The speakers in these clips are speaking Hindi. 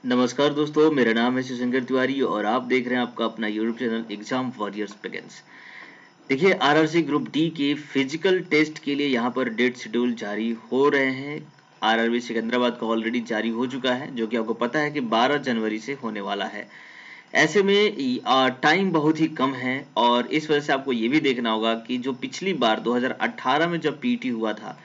नमस्कार दोस्तों, मेरा नाम है शिवशंकर तिवारी और आप देख रहे हैं आपका अपना YouTube channel exam warriors begins. देखिए, आरआरसी ग्रुप डी के फिजिकल टेस्ट के लिए यहाँ पर डेट शेड्यूल जारी हो रहे हैं। आरआरबी सिकंदराबाद का ऑलरेडी जारी हो चुका है, जो कि आपको पता है कि 12 जनवरी से होने वाला है। ऐसे में टाइम बहुत ही कम है और इस वजह से आपको ये भी देखना होगा कि जो पिछली बार 2018 में जब पीटी हुआ था,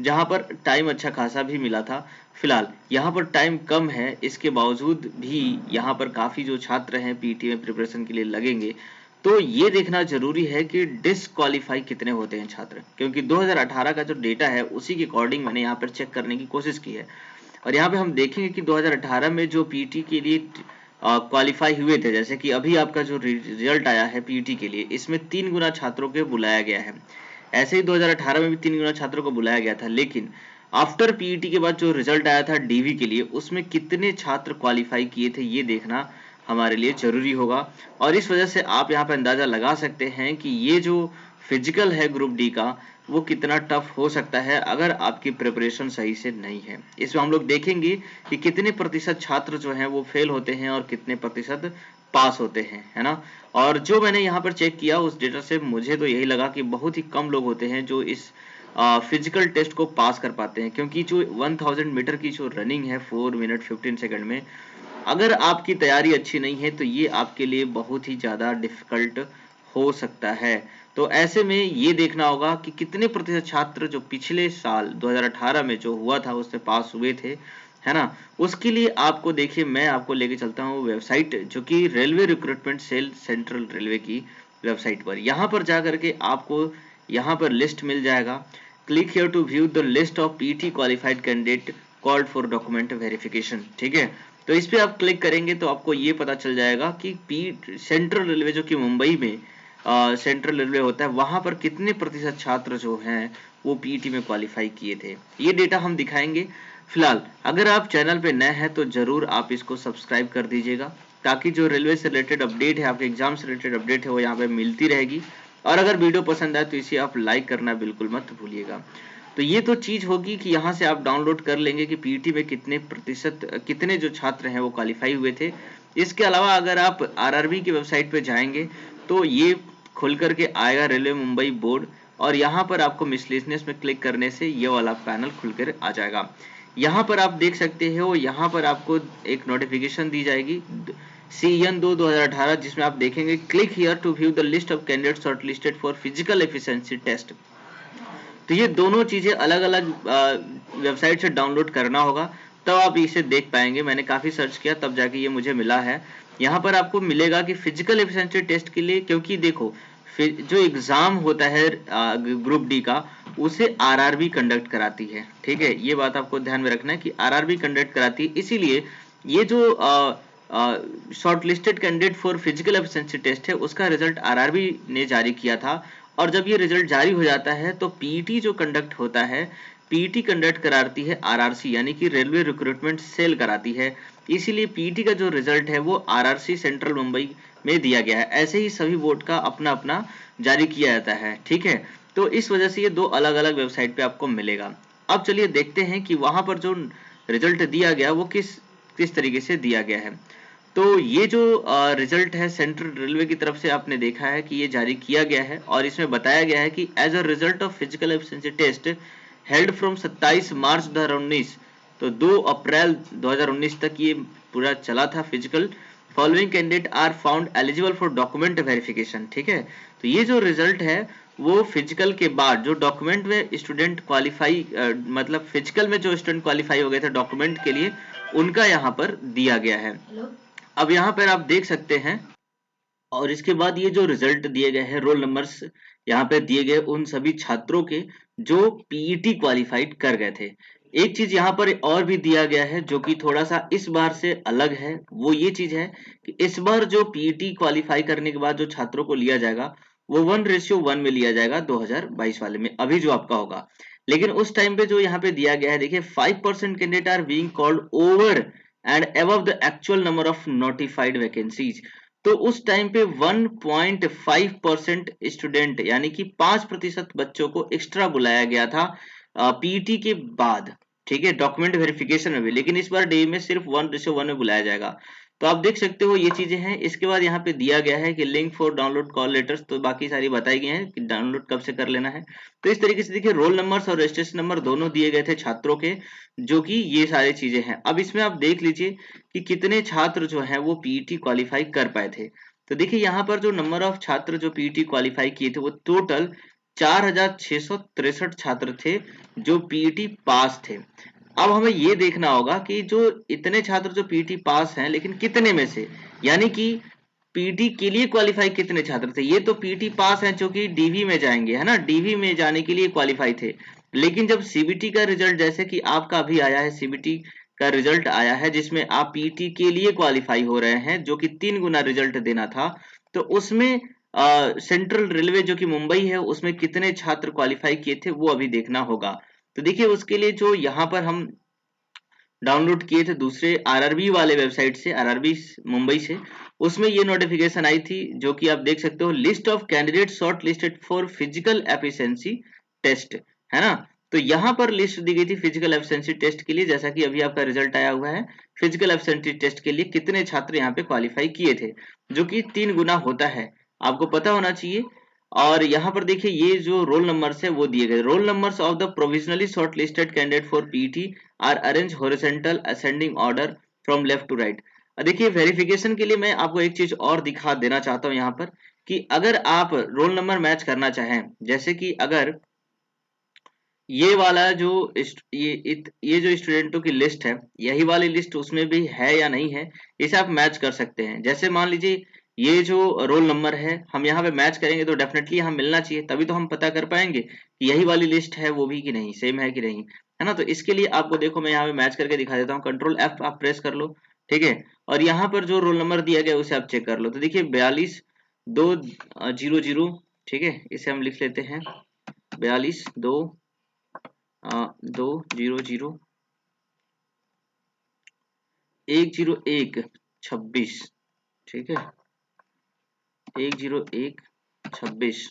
जहाँ पर टाइम अच्छा खासा भी मिला था, फिलहाल यहाँ पर टाइम कम है। इसके बावजूद भी यहाँ पर काफ़ी जो छात्र हैं पीटी में प्रिपरेशन के लिए लगेंगे, तो ये देखना जरूरी है कि डिसक्वालीफाई कितने होते हैं छात्र, क्योंकि 2018 का जो डेटा है उसी के अकॉर्डिंग मैंने यहाँ पर चेक करने की कोशिश की है। और यहाँ पे हम देखेंगे कि 2018 में जो पीटी के लिए क्वालिफाई हुए थे, जैसे कि अभी आपका जो रिजल्ट आया है पीटी के लिए, इसमें 3 गुना छात्रों को बुलाया गया है। ऐसे ही 2018 में भी 3 गुना छात्रों को बुलाया गया था, लेकिन आफ्टर पीईटी के बाद जो रिजल्ट आया था डीवी के लिए, उसमें कितने छात्र क्वालिफाई किए थे ये देखना हमारे लिए जरूरी होगा। और इस वजह से आप यहाँ पे अंदाजा लगा सकते हैं कि ये जो फिजिकल है ग्रुप डी का, वो कितना टफ हो सकता है अगर आपकी प्रिपरेशन सही से नहीं है। इसमें हम लोग देखेंगे कि कितने प्रतिशत छात्र जो हैं वो फेल होते हैं और कितने प्रतिशत पास होते हैं, है ना। और जो मैंने यहाँ पर चेक किया उस डेटा से मुझे तो यही लगा कि बहुत ही कम लोग होते हैं जो इस फिजिकल टेस्ट को पास कर पाते हैं, क्योंकि जो 1000 मीटर की जो रनिंग है 4 मिनट 15 सेकंड में, अगर आपकी तैयारी अच्छी नहीं है तो ये आपके लिए बहुत ही ज़्यादा डिफिकल्ट हो सकता है। तो ऐसे में ये देखना होगा कि कितने प्रतिशत छात्र जो पिछले साल 2018 में जो हुआ था उससे पास हुए थे, है ना। उसके लिए आपको देखिए, मैं आपको लेके चलता हूँ वेबसाइट, जो कि railway recruitment cell central railway की वेबसाइट पर। यहाँ पर जा करके आपको यहाँ पर लिस्ट मिल जाएगा। Click here to view the list of PT qualified candidate called for document verification, ठीक है। तो इस पे आप क्लिक करेंगे तो आपको ये पता चल जाएगा कि पी सेंट्रल रेलवे, जो कि मुंबई में सेंट्रल रेलवे होता है, वहां पर कितने प्रतिशत छात्र जो हैं वो पीटी में क्वालिफाई किए थे। ये डेटा हम दिखाएंगे। फिलहाल अगर आप चैनल पे नए हैं तो जरूर आप इसको सब्सक्राइब कर दीजिएगा, ताकि जो रेलवे से रिलेटेड अपडेट है, आपके एग्जाम से रिलेटेड अपडेट है, वो यहाँ पे मिलती रहेगी। और अगर वीडियो पसंद आए तो इसे आप लाइक करना बिल्कुल मत भूलिएगा। तो ये तो चीज होगी कि यहाँ से आप डाउनलोड कर लेंगे कि पीटी में कितने प्रतिशत, कितने जो छात्र हैं वो क्वालिफाई हुए थे। इसके अलावा अगर आप आरआरबी की वेबसाइट पे जाएंगे तो ये खुल करके आएगा रेलवे मुंबई बोर्ड, और यहाँ पर आपको मिसलेनियस में क्लिक करने से ये वाला पैनल खुलकर आ जाएगा। यहाँ पर आप देख सकते हो, यहाँ पर आपको एक नोटिफिकेशन दी जाएगी CN 2/2018, जिसमें आप देखेंगे click here to view the list of candidates shortlisted for physical efficiency test. तो ये दोनों चीजें अलग अलग वेबसाइट से डाउनलोड करना होगा, तब आप इसे देख पाएंगे। मैंने काफी सर्च किया तब जाके ये मुझे मिला है। यहाँ पर आपको मिलेगा कि फिजिकल एफिशिएंसी टेस्ट के लिए, क्योंकि देखो जो एग्जाम होता है ग्रुप डी का, उसे आरआरबी कंडक्ट कराती है, ठीक है। ये बात आपको ध्यान में रखना है कि आरआरबी कंडक्ट कराती है, इसीलिए ये जो shortlisted candidate for physical efficiency test है उसका रिजल्ट आरआरबी ने जारी किया था। और जब ये रिजल्ट जारी हो जाता है तो पीटी जो कंडक्ट होता है, पीटी कंडक्ट कराती है आरआरसी, यानी कि रेलवे रिक्रूटमेंट सेल कराती है। इसीलिए पीटी का जो रिजल्ट है वो आरआरसी सेंट्रल मुंबई में दिया गया है। ऐसे ही सभी बोर्ड का अपना अपना जारी किया जाता है, ठीक है। तो इस वजह से ये दो अलग अलग वेबसाइट पे आपको मिलेगा। अब चलिए देखते हैं कि वहां पर जो रिजल्ट दिया गया वो किस किस तरीके से दिया गया है। तो ये जो रिजल्ट है सेंट्रल रेलवे की तरफ से आपने देखा है कि ये जारी किया गया है, और इसमें बताया गया है कि as a result of physical efficiency test held from 27 March 2019, तो 2 अप्रैल 2019 तक ये पूरा चला था physical. Following candidate are found eligible for document verification, ठीक है। तो ये जो रिजल्ट है वो फिजिकल के बाद जो डॉक्यूमेंट में स्टूडेंट क्वालिफाई, मतलब फिजिकल में जो स्टूडेंट क्वालिफाई हो गए थे डॉक्यूमेंट के लिए, उनका यहाँ पर दिया गया है। अब यहाँ पर आप देख सकते हैं, और इसके बाद ये जो रिजल्ट दिए गए हैं, रोल नंबर्स यहाँ पे दिए गए उन सभी छात्रों के जो पीईटी क्वालिफाइड कर गए थे। एक चीज यहाँ पर और भी दिया गया है जो कि थोड़ा सा इस बार से अलग है, वो ये चीज है कि इस बार जो पीईटी क्वालिफाई करने के बाद जो छात्रों को लिया जाएगा वो 1:1 में लिया जाएगा 2022 वाले में, अभी जो आपका होगा। लेकिन उस टाइम पे जो यहाँ पे दिया गया है, देखिए 5% candidate are being called over and above the actual number of notified vacancies. तो उस टाइम पे 1.5% स्टूडेंट, यानी कि 5% बच्चों को एक्स्ट्रा बुलाया गया था पीटी के बाद, ठीक है, डॉक्यूमेंट वेरिफिकेशन में भी, लेकिन इस बार डीवी में सिर्फ 1:1 में बुलाया जाएगा। तो आप देख सकते हो ये चीजें हैं। इसके बाद यहाँ पे दिया गया है कि link for download call letters, तो बाकी सारी बताई गई हैं कि डाउनलोड कब से कर लेना है। तो इस तरीके से देखिए रोल नंबर्स और रजिस्ट्रेशन नंबर दोनों दिए गए थे छात्रों के, जो कि ये सारी चीजें हैं। अब इसमें आप देख लीजिए कि कितने छात्र जो है वो पीईटी क्वालिफाई कर पाए थे। तो देखिए यहाँ पर जो नंबर ऑफ छात्र जो पीईटी क्वालिफाई किए थे वो टोटल 4663 छात्र थे जो पीईटी पास थे। अब हमें ये देखना होगा कि जो इतने छात्र जो पीटी पास हैं, लेकिन कितने में से, यानी कि पीटी के लिए क्वालिफाई कितने छात्र थे। ये तो पीटी पास हैं जो कि डीवी में जाएंगे, है ना, डीवी में जाने के लिए क्वालिफाई थे। लेकिन जब सीबीटी का रिजल्ट, जैसे कि आपका अभी आया है, सीबीटी का रिजल्ट आया है जिसमें आप पीटी के लिए क्वालिफाई हो रहे हैं, जो कि 3 गुना रिजल्ट देना था, तो उसमें सेंट्रल रेलवे जो कि मुंबई है उसमें कितने छात्र क्वालिफाई किए थे वो अभी देखना होगा। तो देखिए उसके लिए जो यहाँ पर हम डाउनलोड किए थे दूसरे आरआरबी वाले वेबसाइट से, आरआरबी मुंबई से, उसमें ये नोटिफिकेशन आई थी, जो कि आप देख सकते हो, list of candidate short listed for physical efficiency test, है ना। तो यहाँ पर लिस्ट दी गई थी फिजिकल एफिशिएंसी टेस्ट के लिए, जैसा कि अभी आपका रिजल्ट आया हुआ है। फिजिकल एफिशिएंसी टेस्ट के लिए कितने छात्र यहाँ पे क्वालिफाई किए थे, जो कि 3 गुना होता है, आपको पता होना चाहिए। और यहाँ पर देखिए ये जो रोल नंबर्स है वो दिए गए, roll numbers of the provisionally short listed candidate for PT are arrange horizontal ascending order from left to right. देखिए वेरिफिकेशन के लिए मैं आपको एक चीज और दिखा देना चाहता हूँ यहाँ पर, कि अगर आप रोल नंबर मैच करना चाहें, जैसे कि अगर ये वाला जो ये जो स्टूडेंटों की लिस्ट है, यही वाली लिस्ट उसमें भी है या नहीं है, इसे आप मैच कर सकते हैं। जैसे मान लीजिए ये जो रोल नंबर है हम यहाँ पे मैच करेंगे तो डेफिनेटली यहाँ मिलना चाहिए, तभी तो हम पता कर पाएंगे कि यही वाली लिस्ट है वो भी कि नहीं, सेम है कि नहीं, है ना। तो इसके लिए आपको देखो मैं यहाँ पे मैच करके दिखा देता हूँ, कंट्रोल F आप प्रेस कर लो, ठीक है। और यहाँ पर जो रोल नंबर दिया गया उसे आप चेक कर लो। तो देखिए 42 200, ठीक है, इसे हम लिख लेते हैं 42 200 101 26, ठीक है, 101 26,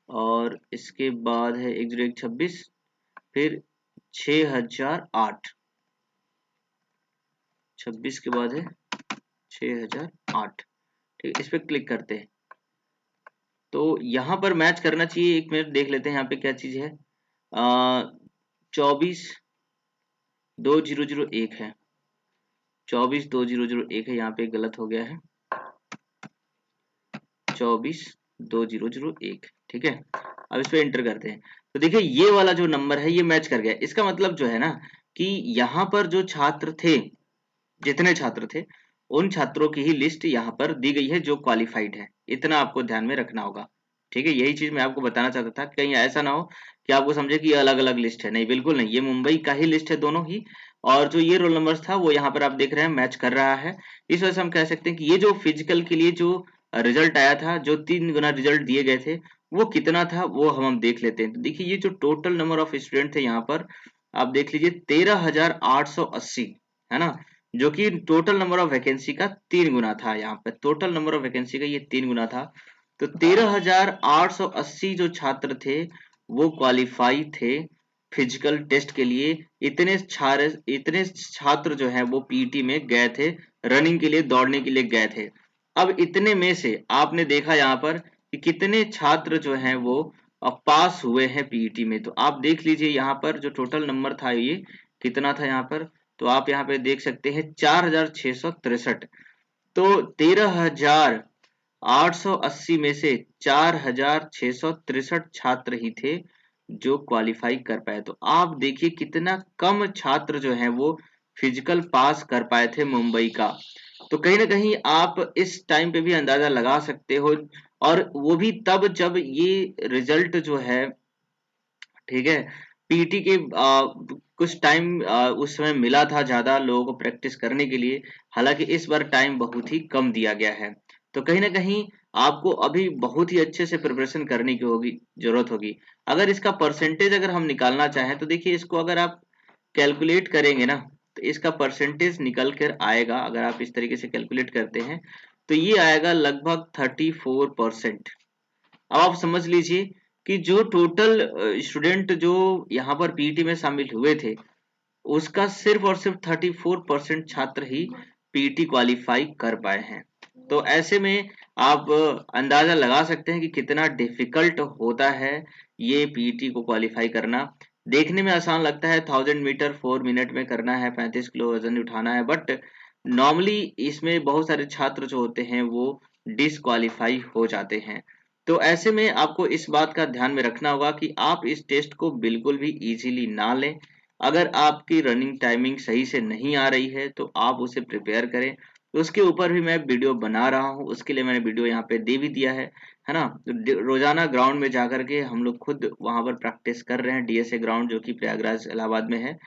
और इसके बाद है 101 26, फिर 6008, 26 के बाद है 6008, ठीक, इस पे क्लिक करते हैं। तो यहाँ पर मैच करना चाहिए, 1 मिनट देख लेते हैं यहाँ पे क्या चीज है। 24 2001 है, 24 2001 है, यहाँ पे गलत हो गया है, 24 2001, ठीक है। अब इस पे एंटर करते हैं, तो देखिए ये वाला जो नंबर है ये मैच कर गया। इसका मतलब जो है ना कि यहाँ पर जो छात्र थे, जितने छात्र थे, उन छात्रों की ही लिस्ट यहाँ पर दी गई है जो क्वालिफाइड है, इतना आपको ध्यान में रखना होगा, ठीक है। यही चीज मैं आपको बताना चाहता था, कहीं ऐसा ना हो कि आपको समझे कि अलग अलग लिस्ट है, नहीं, बिल्कुल नहीं, ये मुंबई का ही लिस्ट है दोनों ही। और जो ये रोल नंबर था वो यहाँ पर आप देख रहे हैं मैच कर रहा है। इस वजह से हम कह सकते हैं कि ये जो फिजिकल के लिए जो रिजल्ट आया था, जो 3 गुना रिजल्ट दिए गए थे, वो कितना था वो हम देख लेते हैं। तो देखिए ये जो टोटल नंबर ऑफ स्टूडेंट थे यहाँ पर आप देख लीजिए 13,880, है ना, जो कि टोटल नंबर ऑफ वैकेंसी का 3 गुना था। यहाँ पे टोटल नंबर ऑफ वैकेंसी का ये 3 गुना था। तो 13,880 जो छात्र थे वो क्वालिफाई थे फिजिकल टेस्ट के लिए। इतने छात्र जो है वो पीटी में गए थे, रनिंग के लिए, दौड़ने के लिए गए थे। अब इतने में से आपने देखा यहाँ पर कि कितने छात्र जो हैं वो पास हुए हैं पीईटी में। तो आप देख लीजिए यहाँ पर जो टोटल नंबर था ये कितना था यहाँ पर, तो आप यहाँ पे देख सकते हैं 4663। तो 13,880 में से 4663 छात्र ही थे जो क्वालिफाई कर पाए। तो आप देखिए कितना कम छात्र जो है वो फिजिकल पास कर पाए थे मुंबई का। तो कहीं ना कहीं आप इस टाइम पे भी अंदाजा लगा सकते हो, और वो भी तब जब ये रिजल्ट जो है, ठीक है, पीटी के कुछ टाइम उस समय मिला था ज्यादा लोगों को प्रैक्टिस करने के लिए, हालांकि इस बार टाइम बहुत ही कम दिया गया है। तो कहीं ना कहीं आपको अभी बहुत ही अच्छे से प्रिपरेशन करने की होगी, जरूरत होगी। अगर इसका परसेंटेज अगर हम निकालना चाहें तो देखिए इसको अगर आप कैलकुलेट करेंगे ना, तो इसका परसेंटेज निकल कर आएगा। अगर आप इस तरीके से कैलकुलेट करते हैं तो ये आएगा लगभग 34%। अब आप समझ लीजिए कि जो टोटल स्टूडेंट जो यहाँ पर पीटी में शामिल हुए थे, उसका सिर्फ और सिर्फ 34% छात्र ही पीटी क्वालिफाई कर पाए हैं। तो ऐसे में आप अंदाजा लगा सकते हैं कि कितना डिफिकल्ट होता है ये पीटी को क्वालिफाई करना। देखने में आसान लगता है, 1000 मीटर 4 मिनट में करना है, 35 किलो वजन उठाना है, बट नॉर्मली इसमें बहुत सारे छात्र जो होते हैं वो डिसक्वालीफाई हो जाते हैं। तो ऐसे में आपको इस बात का ध्यान में रखना होगा कि आप इस टेस्ट को बिल्कुल भी इजीली ना लें। अगर आपकी रनिंग टाइमिंग सही से नहीं आ रही है तो आप उसे प्रिपेयर करें। तो उसके ऊपर भी मैं वीडियो बना रहा हूँ, उसके लिए मैंने वीडियो यहाँ पे दे भी दिया है ना। तो रोजाना ग्राउंड में जाकर के हम लोग खुद वहां पर प्रैक्टिस कर रहे हैं, डीएसए ग्राउंड जो कि प्रयागराज इलाहाबाद में है।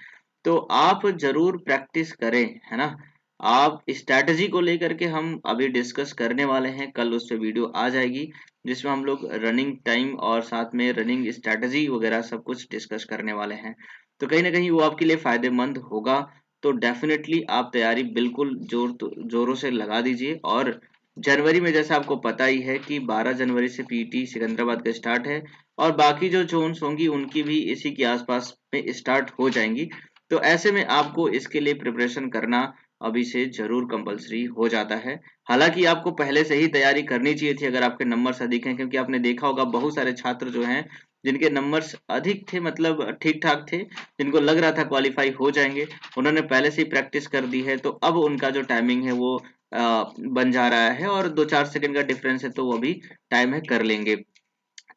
तो आप जरूर प्रैक्टिस करें, है ना। आप स्ट्रैटेजी को लेकर के हम अभी डिस्कस करने वाले हैं, कल उस पे वीडियो आ जाएगी जिसमें हम लोग रनिंग टाइम और साथ में रनिंग स्ट्रैटेजी वगैरह सब कुछ डिस्कस करने वाले हैं। तो कहीं ना कहीं वो आपके लिए फायदेमंद होगा। तो डेफिनेटली आप तैयारी बिल्कुल जोरों से लगा दीजिए। और जनवरी में जैसा आपको पता ही है कि 12 जनवरी से पीटी सिकंदराबाद का स्टार्ट है, और बाकी जो जोन्स होंगी उनकी भी इसी के आसपास में स्टार्ट हो जाएंगी। तो ऐसे में आपको इसके लिए प्रिपरेशन करना अभी से जरूर कंपलसरी हो जाता है। हालांकि आपको पहले से ही तैयारी करनी चाहिए थी अगर आपके नंबर्स अधिक हैं, क्योंकि आपने देखा होगा बहुत सारे छात्र जो हैं जिनके नंबर्स अधिक थे, मतलब ठीक ठाक थे, जिनको लग रहा था क्वालिफाई हो जाएंगे, उन्होंने पहले से ही प्रैक्टिस कर दी है। तो अब उनका जो टाइमिंग है वो बन जा रहा है, और 2-4 सेकंड का डिफरेंस है तो वो भी टाइम है कर लेंगे।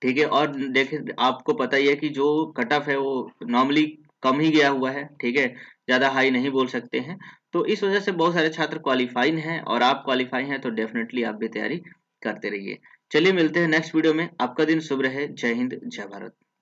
ठीक है। और देखिए आपको पता ही है कि जो कट ऑफ है वो नॉर्मली कम ही गया हुआ है, ठीक है, ज्यादा हाई नहीं बोल सकते हैं। तो इस वजह से बहुत सारे छात्र क्वालिफाई हैं, और आप क्वालिफाई हैं तो डेफिनेटली आप भी तैयारी करते रहिए। चलिए मिलते हैं नेक्स्ट वीडियो में। आपका दिन शुभ रहे। जय हिंद, जय भारत।